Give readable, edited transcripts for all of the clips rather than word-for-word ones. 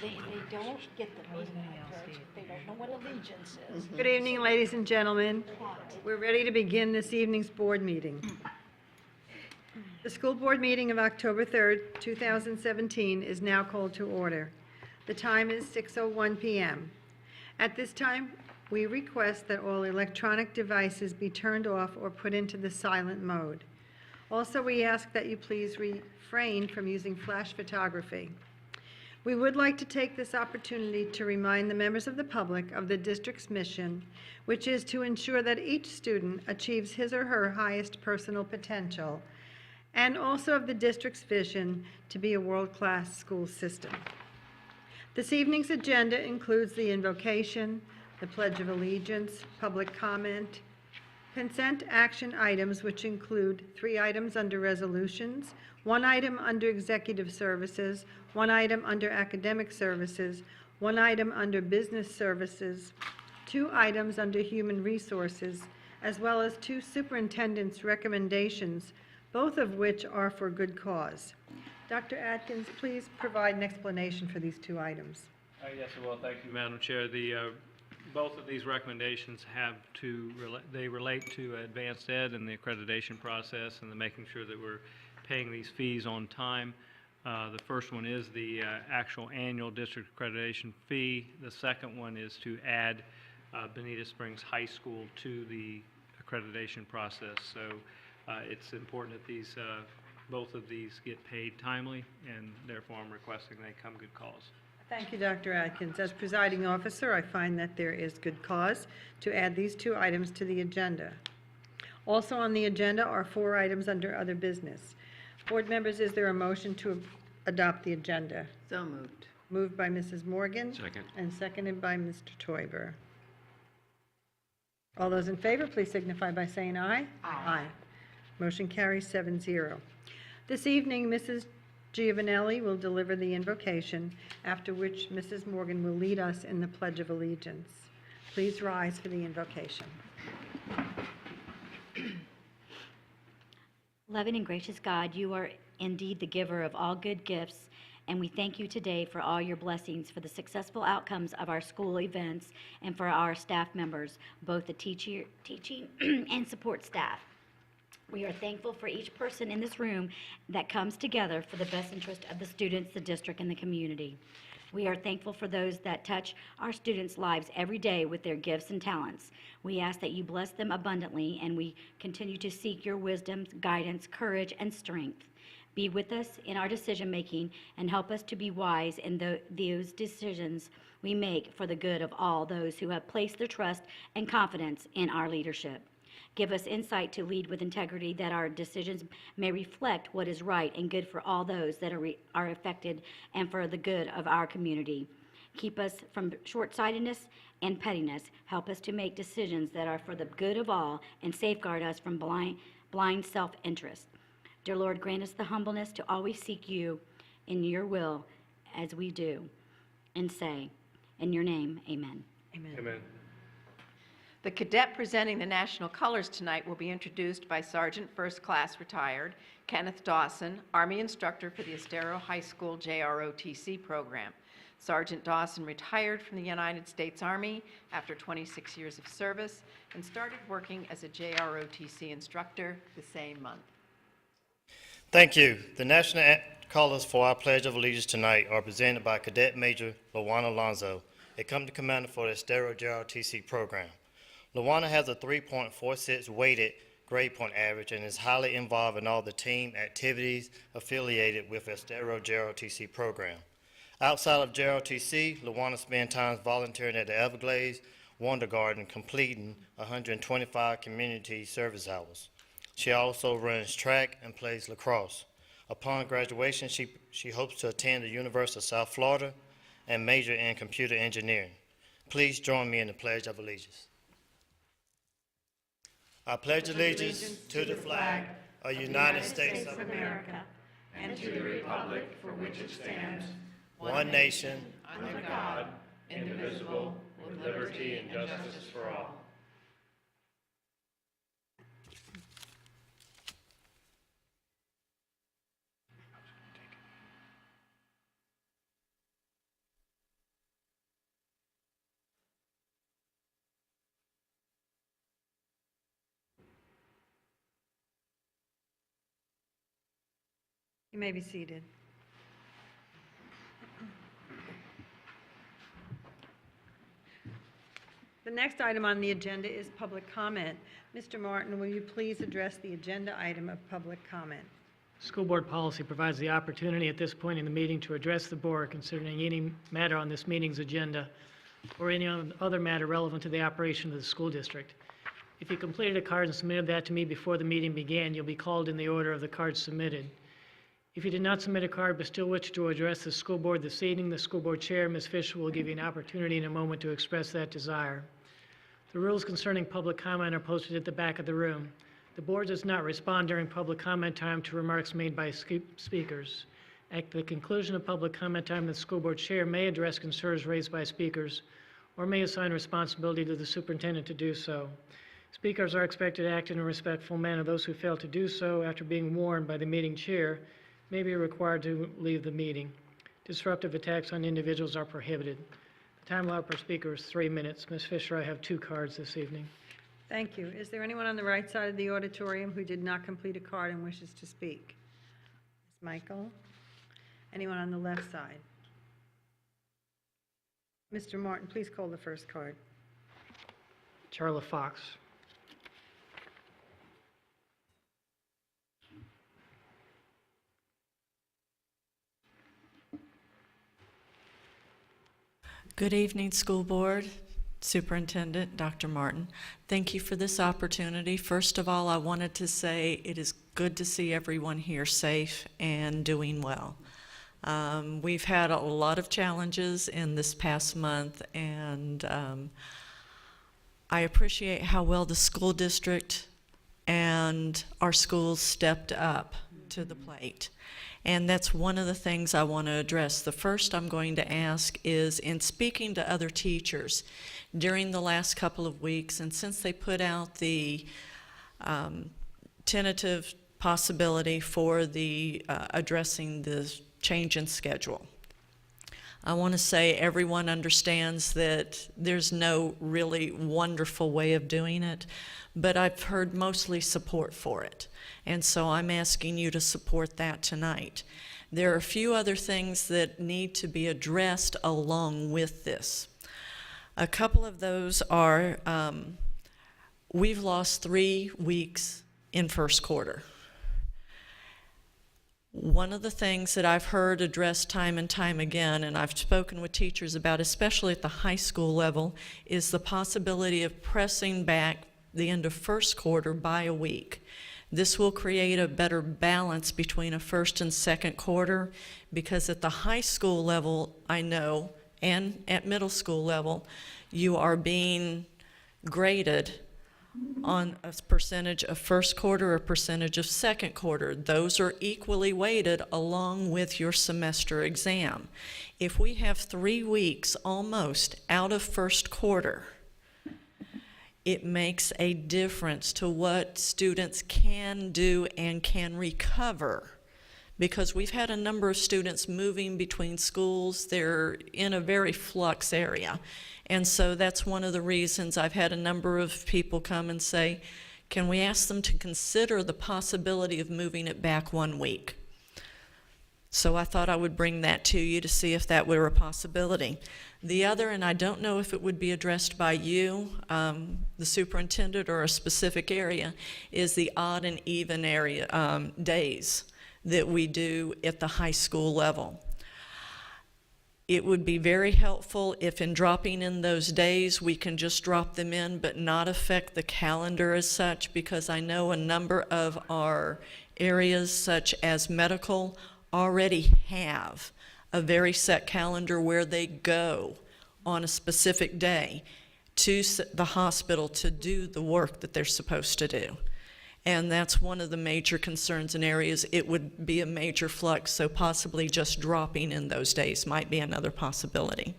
They don't get the meaning of it. They don't know what allegiance is. Good evening, ladies and gentlemen. We're ready to begin this evening's board meeting. The school board meeting of October 3rd, 2017 is now called to order. The time is 6:01 p.m. At this time, we request that all electronic devices be turned off or put into the silent mode. Also, we ask that you please refrain from using flash photography. We would like to take this opportunity to remind the members of the public of the district's mission, which is to ensure that each student achieves his or her highest personal potential, and also of the district's vision to be a world-class school system. This evening's agenda includes the invocation, the Pledge of Allegiance, public comment, consent action items, which include 3 items under resolutions, 1 item under executive services, 1 item under academic services, 1 item under business services, 2 items under human resources, as well as 2 superintendents' recommendations, both of which are for good cause. Dr. Atkins, please provide an explanation for these 2 items. Yes, well, thank you, Madam Chair. Both of these recommendations they relate to advanced ed and the accreditation process and the making sure that we're paying these fees on time. The first one is the actual annual district accreditation fee. The second one is to add Bonita Springs High School to the accreditation process. So it's important that both of these get paid timely, and therefore I'm requesting they come good cause. Thank you, Dr. Atkins. As presiding officer, I find that there is good cause to add these 2 items to the agenda. Also on the agenda are 4 items under other business. Board members, is there a motion to adopt the agenda? So moved. Moved by Mrs. Morgan. Second. And seconded by Mr. Teuber. All those in favor, please signify by saying aye. Aye. Motion carries 7-0. This evening, Mrs. Giovanelli will deliver the invocation, after which Mrs. Morgan will lead us in the Pledge of Allegiance. Please rise for the invocation. Loving and gracious God, you are indeed the giver of all good gifts, and we thank you today for all your blessings, for the successful outcomes of our school events, and for our staff members, both the teaching and support staff. We are thankful for each person in this room that comes together for the best interest of the students, the district, and the community. We are thankful for those that touch our students' lives every day with their gifts and talents. We ask that you bless them abundantly, and we continue to seek your wisdom, guidance, courage, and strength. Be with us in our decision-making and help us to be wise in those decisions we make for the good of all those who have placed their trust and confidence in our leadership. Give us insight to lead with integrity, that our decisions may reflect what is right and good for all those that are affected and for the good of our community. Keep us from short-sightedness and pettiness. Help us to make decisions that are for the good of all and safeguard us from blind self-interest. Dear Lord, grant us the humbleness to always seek you in your will as we do and say, in your name, amen. Amen. Amen. The cadet presenting the national colors tonight will be introduced by Sergeant First Class Retired Kenneth Dawson, Army instructor for the Estero High School JROTC program. Sergeant Dawson retired from the United States Army after 26 years of service and started working as a JROTC instructor the same month. Thank you. The national colors for our Pledge of Allegiance tonight are presented by Cadet Major Luana Alonzo, a company commander for the Estero JROTC program. Luana has a 3.46 weighted grade point average and is highly involved in all the team activities affiliated with the Estero JROTC program. Outside of JROTC, Luana spends time volunteering at the Everglades Wonder Garden, completing 125 community service hours. She also runs track and plays lacrosse. Upon graduation, she hopes to attend the University of South Florida and major in computer engineering. Please join me in the Pledge of Allegiance. I pledge allegiance to the flag of the United States of America and to the republic for which it stands, one nation, under God, indivisible, with liberty and justice for all. You may be seated. The next item on the agenda is public comment. Mr. Martin, will you please address the agenda item of public comment? School board policy provides the opportunity at this point in the meeting to address the board concerning any matter on this meeting's agenda or any other matter relevant to the operation of the school district. If you completed a card and submitted that to me before the meeting began, you'll be called in the order of the cards submitted. If you did not submit a card but still wish to address the school board this evening, the school board chair, Ms. Fisher, will give you an opportunity in a moment to express that desire. The rules concerning public comment are posted at the back of the room. The board does not respond during public comment time to remarks made by speakers. At the conclusion of public comment time, the school board chair may address concerns raised by speakers or may assign responsibility to the superintendent to do so. Speakers are expected to act in a respectful manner. Those who fail to do so after being warned by the meeting chair may be required to leave the meeting. Disruptive attacks on individuals are prohibited. The time allowed per speaker is 3 minutes. Ms. Fisher, I have 2 cards this evening. Thank you. Is there anyone on the right side of the auditorium who did not complete a card and wishes to speak? Ms. Michael? Anyone on the left side? Mr. Martin, please call the first card. Charla Fox. Good evening, School Board, Superintendent, Dr. Martin. Thank you for this opportunity. First of all, I wanted to say it is good to see everyone here safe and doing well. We've had a lot of challenges in this past month, and I appreciate how well the school district and our schools stepped up to the plate. And that's one of the things I want to address. The first I'm going to ask is, in speaking to other teachers during the last couple of weeks, and since they put out the tentative possibility for the addressing the change in schedule, I want to say everyone understands that there's no really wonderful way of doing it, but I've heard mostly support for it. And so I'm asking you to support that tonight. There are a few other things that need to be addressed along with this. A couple of those are, we've lost 3 weeks in first quarter. One of the things that I've heard addressed time and time again, and I've spoken with teachers about, especially at the high school level, is the possibility of pressing back the end of first quarter by a week. This will create a better balance between a first and second quarter, because at the high school level, I know, and at middle school level, you are being graded on a percentage of first quarter or percentage of second quarter. Those are equally weighted along with your semester exam. If we have 3 weeks almost out of first quarter, it makes a difference to what students can do and can recover, because we've had a number of students moving between schools. They're in a very flux area. And so that's one of the reasons I've had a number of people come and say, can we ask them to consider the possibility of moving it back 1 week? So I thought I would bring that to you to see if that were a possibility. The other, and I don't know if it would be addressed by you, the superintendent, or a specific area, is the odd and even area days that we do at the high school level. It would be very helpful if in dropping in those days, we can just drop them in but not affect the calendar as such, because I know a number of our areas, such as medical, already have a very set calendar where they go on a specific day to the hospital to do the work that they're supposed to do. And that's one of the major concerns in areas. It would be a major flux, so possibly just dropping in those days might be another possibility.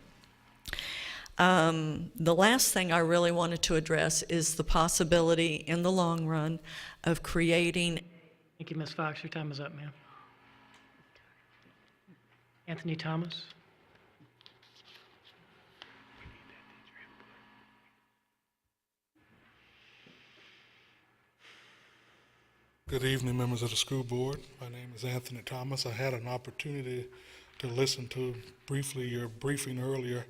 The last thing I really wanted to address is the possibility in the long run of creating. Thank you, Ms. Fox. Your time is up, ma'am. Anthony Thomas. Good evening, members of the school board. My name is Anthony Thomas. I had an opportunity to listen to briefly your briefing earlier,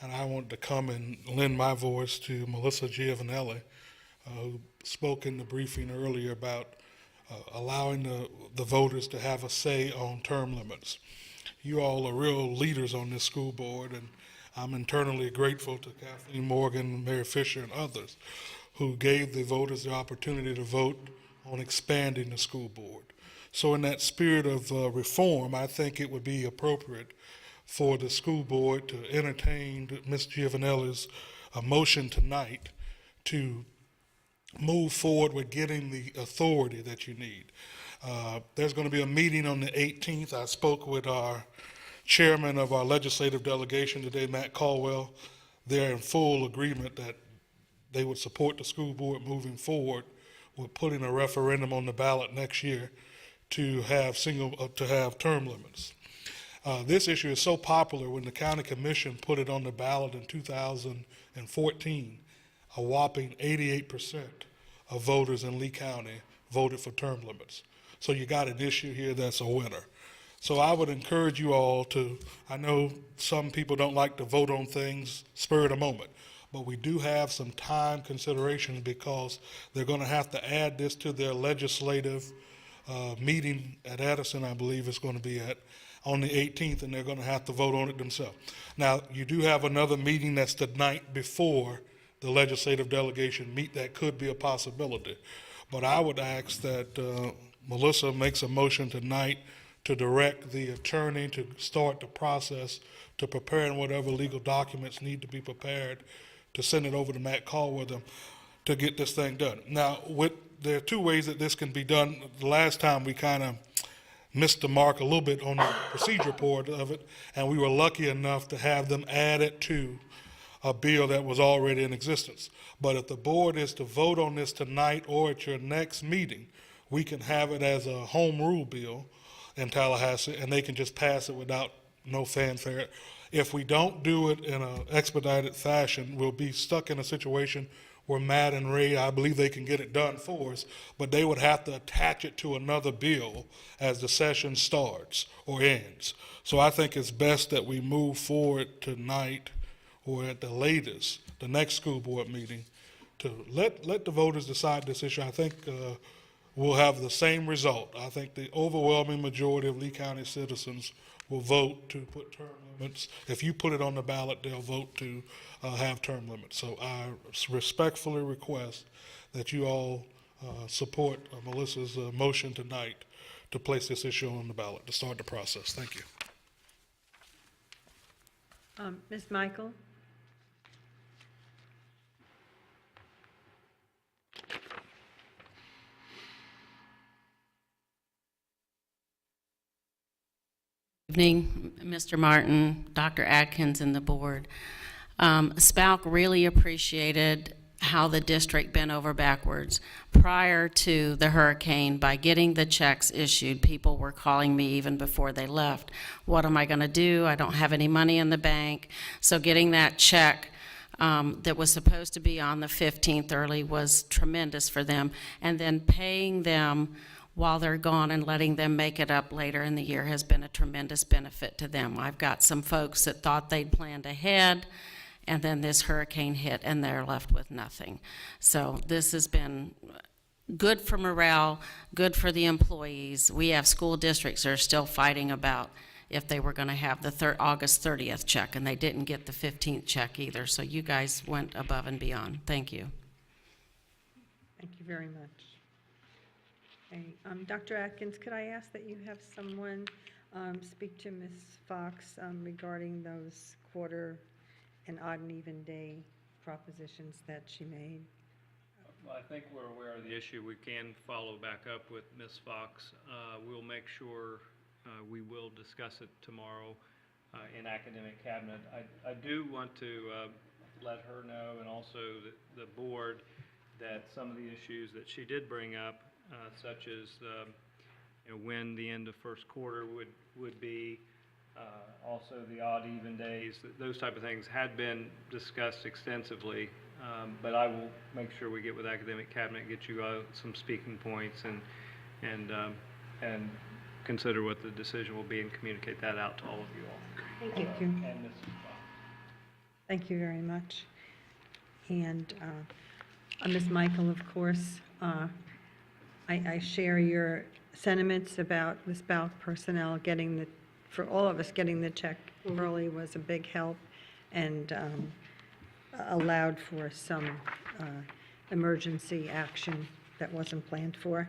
and I wanted to come and lend my voice to Melissa Giovanelli, who spoke in the briefing earlier about allowing the voters to have a say on term limits. You all are real leaders on this school board, and I'm internally grateful to Kathleen Morgan, Mayor Fisher, and others who gave the voters the opportunity to vote on expanding the school board. So in that spirit of reform, I think it would be appropriate for the school board to entertain Ms. Giovanelli's motion tonight to move forward with getting the authority that you need. There's going to be a meeting on the 18th. I spoke with our chairman of our legislative delegation today, Matt Caldwell. They're in full agreement that they would support the school board moving forward with putting a referendum on the ballot next year to have term limits. This issue is so popular. When the county commission put it on the ballot in 2014, a whopping 88% of voters in Lee County voted for term limits. So you got an issue here that's a winner. So I would encourage you all to, I know some people don't like to vote on things spur of the moment, but we do have some time considerations because they're going to have to add this to their legislative meeting at Addison, I believe it's going to be at, on the 18th, and they're going to have to vote on it themselves. Now, you do have another meeting that's the night before the legislative delegation meet. That could be a possibility. But I would ask that Melissa makes a motion tonight to direct the attorney to start the process to preparing whatever legal documents need to be prepared to send it over to Matt Caldwell to get this thing done. Now, there are two ways that this can be done. The last time we kind of missed the mark a little bit on the procedure part of it, and we were lucky enough to have them add it to a bill that was already in existence. But if the board is to vote on this tonight or at your next meeting, we can have it as a home rule bill in Tallahassee, and they can just pass it without no fanfare. If we don't do it in an expedited fashion, we'll be stuck in a situation where Matt and Ray, I believe they can get it done for us, but they would have to attach it to another bill as the session starts or ends. So I think it's best that we move forward tonight or at the latest, the next school board meeting, to let the voters decide this issue. I think we'll have the same result. I think the overwhelming majority of Lee County citizens will vote to put term limits. If you put it on the ballot, they'll vote to have term limits. So I respectfully request that you all support Melissa's motion tonight to place this issue on the ballot, to start the process. Thank you. Ms. Michael? Evening, Mr. Martin, Dr. Atkins, and the board. SPALC really appreciated how the district bent over backwards. Prior to the hurricane, by getting the checks issued, people were calling me even before they left. What am I going to do? I don't have any money in the bank. So getting that check that was supposed to be on the 15th early was tremendous for them. And then paying them while they're gone and letting them make it up later in the year has been a tremendous benefit to them. I've got some folks that thought they'd planned ahead, and then this hurricane hit and they're left with nothing. So this has been good for morale, good for the employees. We have school districts that are still fighting about if they were going to have the August 30th check, and they didn't get the 15th check either. So you guys went above and beyond. Thank you. Thank you very much. Okay, Dr. Atkins, could I ask that you have someone speak to Ms. Fox regarding those quarter and odd and even day propositions that she made? Well, I think we're aware of the issue. We can follow back up with Ms. Fox. We'll make sure we will discuss it tomorrow in academic cabinet. I do want to let her know, and also the board, that some of the issues that she did bring up, such as when the end of first quarter would be, also the odd even days, those type of things had been discussed extensively, but I will make sure we get with academic cabinet, get you some speaking points, and and consider what the decision will be and communicate that out to all of you all. Thank you. And Ms. Thank you very much. And Ms. Michael, of course, I share your sentiments about the SPALC personnel for all of us, getting the check early was a big help and allowed for some emergency action that wasn't planned for.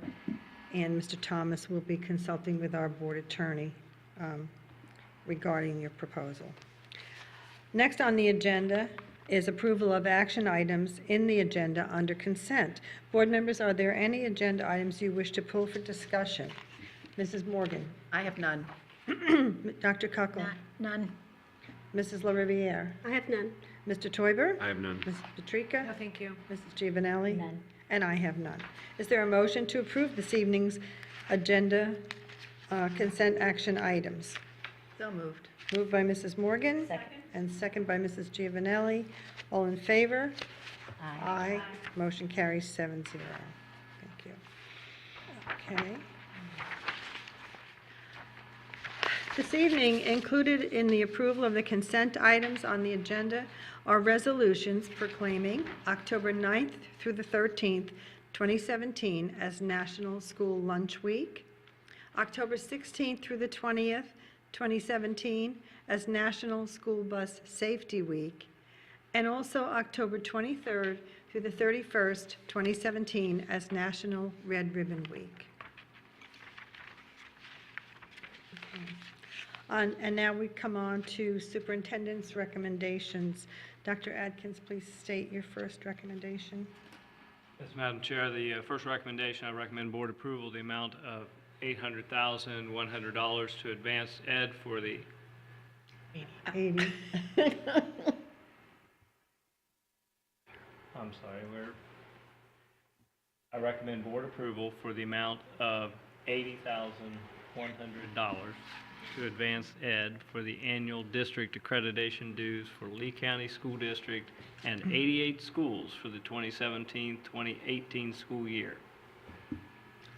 And Mr. Thomas will be consulting with our board attorney regarding your proposal. Next on the agenda is approval of action items in the agenda under consent. Board members, are there any agenda items you wish to pull for discussion? Mrs. Morgan? I have none. Dr. Kuckel? None. Mrs. LaRiviere? I have none. Mr. Toiber? I have none. Mrs. Patrica? No, thank you. Mrs. Giovanelli? None. And I have none. Is there a motion to approve this evening's agenda consent action items? So moved. Moved by Mrs. Morgan. Second. And second by Mrs. Giovanelli. All in favor? Aye. Motion carries 7-0. Thank you. Okay. This evening, included in the approval of the consent items on the agenda are resolutions proclaiming October 9th through the 13th, 2017 as National School Lunch Week, October 16th through the 20th, 2017 as National School Bus Safety Week, and also October 23rd through the 31st, 2017 as National Red Ribbon Week. And now we come on to superintendent's recommendations. Dr. Adkins, please state your first recommendation. Yes, Madam Chair, the first recommendation, I recommend board approval, the amount of $800,100 to advanced ed for the 80. I'm sorry, I recommend board approval for the amount of $80,100 to advanced ed for the annual district accreditation dues for Lee County School District and 88 schools for the 2017-2018 school year.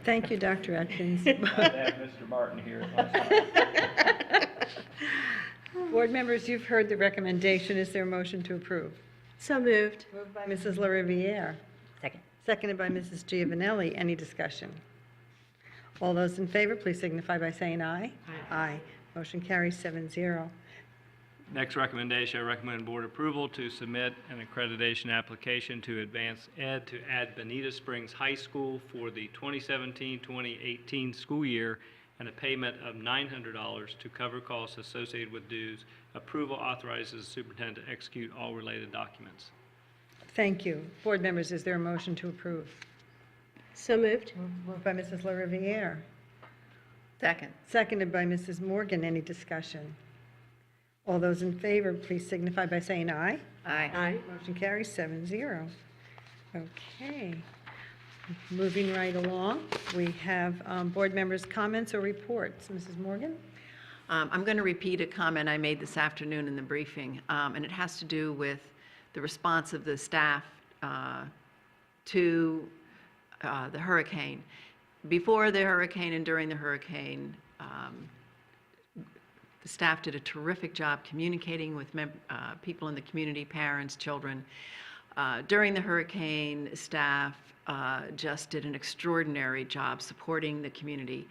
Thank you, Dr. Atkins. I have Mr. Martin here at my side. Board members, you've heard the recommendation. Is there a motion to approve? So moved. Moved by Mrs. LaRiviere. Second. Seconded by Mrs. Giovanelli. Any discussion? All those in favor, please signify by saying aye. Aye. Motion carries 7-0. Next recommendation, I recommend board approval to submit an accreditation application to Advanced Ed to add Bonita Springs High School for the 2017-2018 school year and a payment of $900 to cover costs associated with dues. Approval authorizes the superintendent to execute all related documents. Thank you. Board members, is there a motion to approve? So moved. Moved by Mrs. LaRiviere. Second. Seconded by Mrs. Morgan. Any discussion? All those in favor, please signify by saying aye. Aye. Aye. Motion carries 7-0. Okay. Moving right along, we have board members' comments or reports. Mrs. Morgan? I'm going to repeat a comment I made this afternoon in the briefing, and it has to do with the response of the staff to the hurricane. Before the hurricane and during the hurricane, the staff did a terrific job communicating with people in the community, parents, children. During the hurricane, staff just did an extraordinary job supporting the community.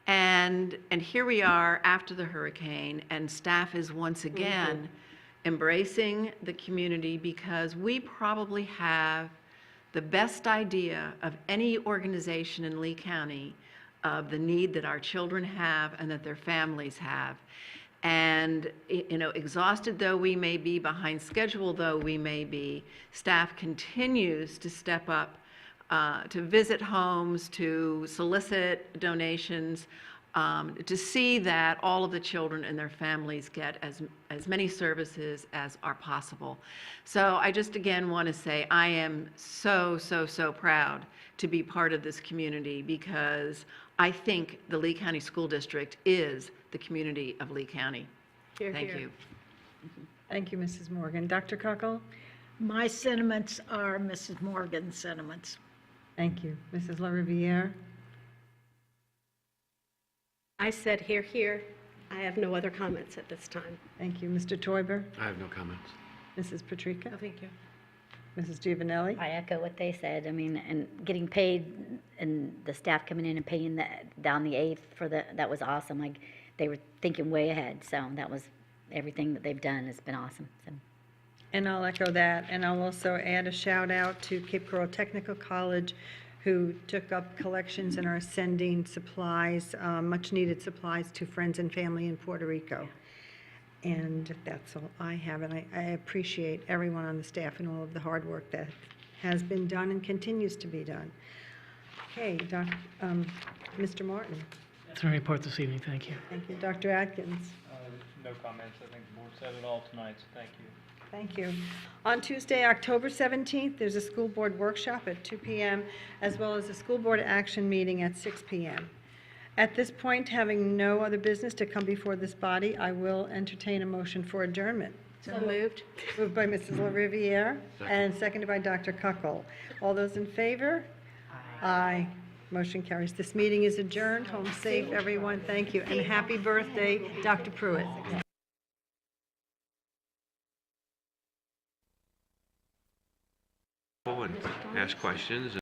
And here we are after the hurricane, and staff is once again embracing the community because we probably have the best idea of any organization in Lee County of the need that our children have and that their families have. And, you know, exhausted though we may be, behind schedule though we may be, staff continues to step up to visit homes, to solicit donations, to see that all of the children and their families get as many services as are possible. So I just again want to say I am so proud to be part of this community because I think the Lee County School District is the community of Lee County. Hear, Thank hear. you. Thank you, Mrs. Morgan. Dr. Kuckel? My sentiments are Mrs. Morgan's sentiments. Thank you. Mrs. LaRiviere? I said hear, hear. I have no other comments at this time. Thank you. Mr. Toiber? I have no comments. Mrs. Patrica? Thank you. Mrs. Giovanelli? I echo what they said. I mean, and getting paid and the staff coming in and paying down the 8th that was awesome. Like, they were thinking way ahead. So that was, everything that they've done has been awesome. So. And I'll echo that, and I'll also add a shout out to Cape Coral Technical College, who took up collections and are sending supplies, much needed supplies to friends and family in Puerto Rico. And that's all I have, and I appreciate everyone on the staff and all of the hard work that has been done and continues to be done. Okay, Mr. Martin. That's my report this evening. Thank you. Thank you. Dr. Atkins. No comments. I think the board said it all tonight, so thank you. Thank you. On Tuesday, October 17th, there's a school board workshop at 2 p.m., as well as a school board action meeting at 6 p.m. At this point, having no other business to come before this body, I will entertain a motion for adjournment. So moved. Moved by Mrs. LaRiviere and seconded by Dr. Kuckel. All those in favor? Aye. Motion carries. This meeting is adjourned. Home safe, everyone. Thank you. And happy birthday, Dr. Pruitt. And ask questions.